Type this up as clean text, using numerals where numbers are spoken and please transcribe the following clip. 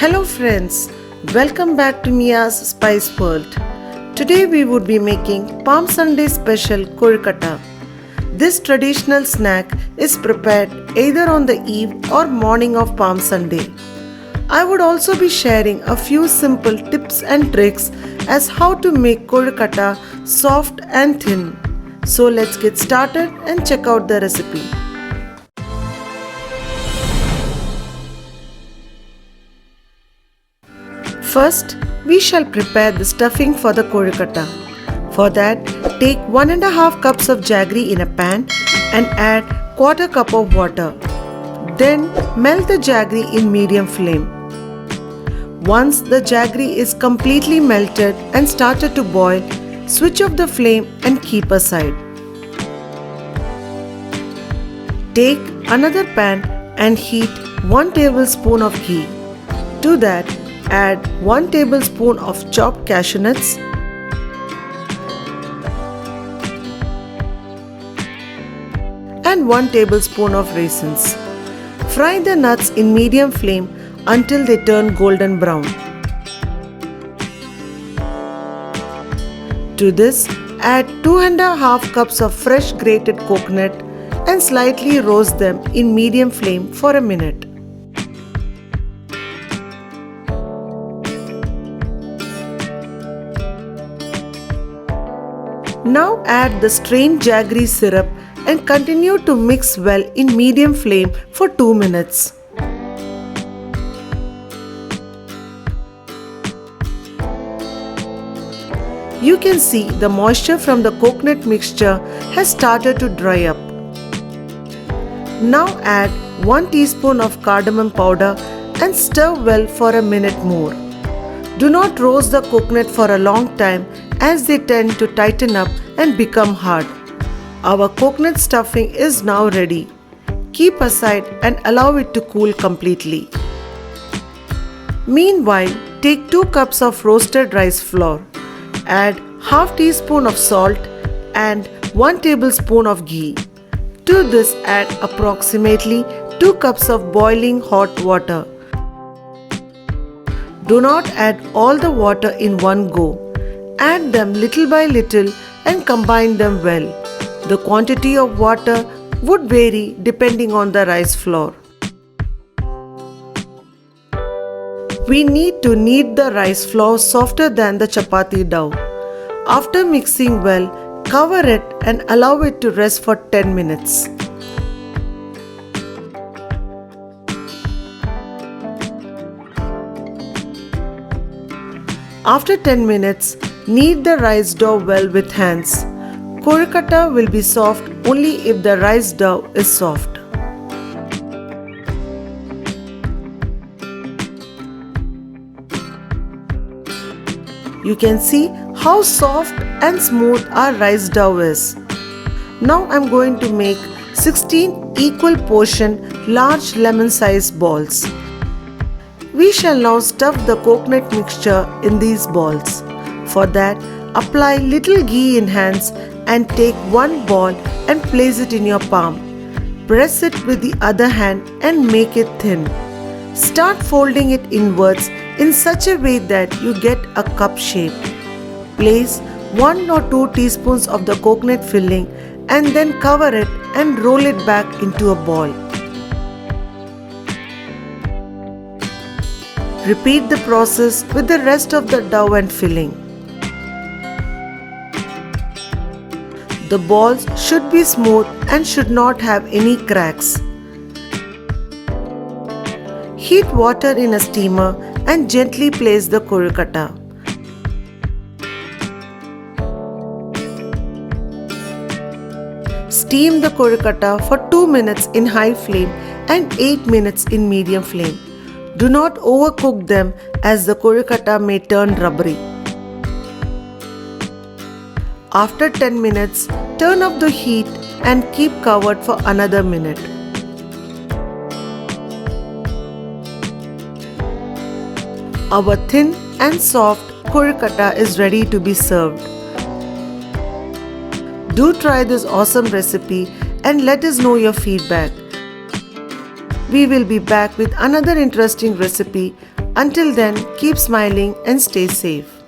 Hello friends, welcome back to Miya's Spice World. Today we would be making Palm Sunday special Kolukattai. This traditional snack is prepared either on the eve or morning of Palm Sunday. I would also be sharing a few simple tips and tricks as how to make Kolukattai soft and thin. So let's get started and check out the recipe. First, we shall prepare the stuffing for the Kolukattai. For that, take 1.5 cups of jaggery in a pan and add 1/4 cup of water. Then melt the jaggery in medium flame. Once the jaggery is completely melted and started to boil, switch off the flame and keep aside. Take another pan and heat 1 tablespoon of ghee. To that, add 1 tablespoon of chopped cashew nuts, and 1 tablespoon of raisins. Fry the nuts in medium flame until they turn golden brown. To this, add 2.5 cups of fresh grated coconut and slightly roast them in medium flame for a minute. Now add the strained jaggery syrup and continue to mix well in medium flame for 2 minutes. You can see the moisture from the coconut mixture has started to dry up. Now add 1 teaspoon of cardamom powder and stir well for a minute more. Do not roast the coconut for a long time as they tend to tighten up and become hard. Our coconut stuffing is now ready. Keep aside and allow it to cool completely. Meanwhile, take 2 cups of roasted rice flour. Add half teaspoon of salt and 1 tablespoon of ghee. To this, add approximately 2 cups of boiling hot water. Do not add all the water in one go. Add them little by little and combine them well. The quantity of water would vary depending on the rice flour. We need to knead the rice flour softer than the chapati dough. After mixing well, cover it and allow it to rest for 10 minutes. After 10 minutes, knead the rice dough well with hands. Kolukattai will be soft only if the rice dough is soft. You can see how soft and smooth our rice dough is. Now I am going to make 16 equal portion large lemon-sized balls. We shall now stuff the coconut mixture in these balls. For that, apply little ghee in hands and take one ball and place it in your palm. Press it with the other hand and make it thin. Start folding it inwards in such a way that you get a cup shape. Place 1 or 2 teaspoons of the coconut filling and then cover it and roll it back into a ball. Repeat the process with the rest of the dough and filling. The balls should be smooth and should not have any cracks. Heat water in a steamer and gently place the Kolukattai. Steam the Kolukattai for 2 minutes in high flame and 8 minutes in medium flame. Do not overcook them as the Kolukattai may turn rubbery. After 10 minutes, turn off the heat and keep covered for another minute. Our thin and soft Kolukattai is ready to be served. Do try this awesome recipe and let us know your feedback. We will be back with another interesting recipe Until then, keep smiling and stay safe.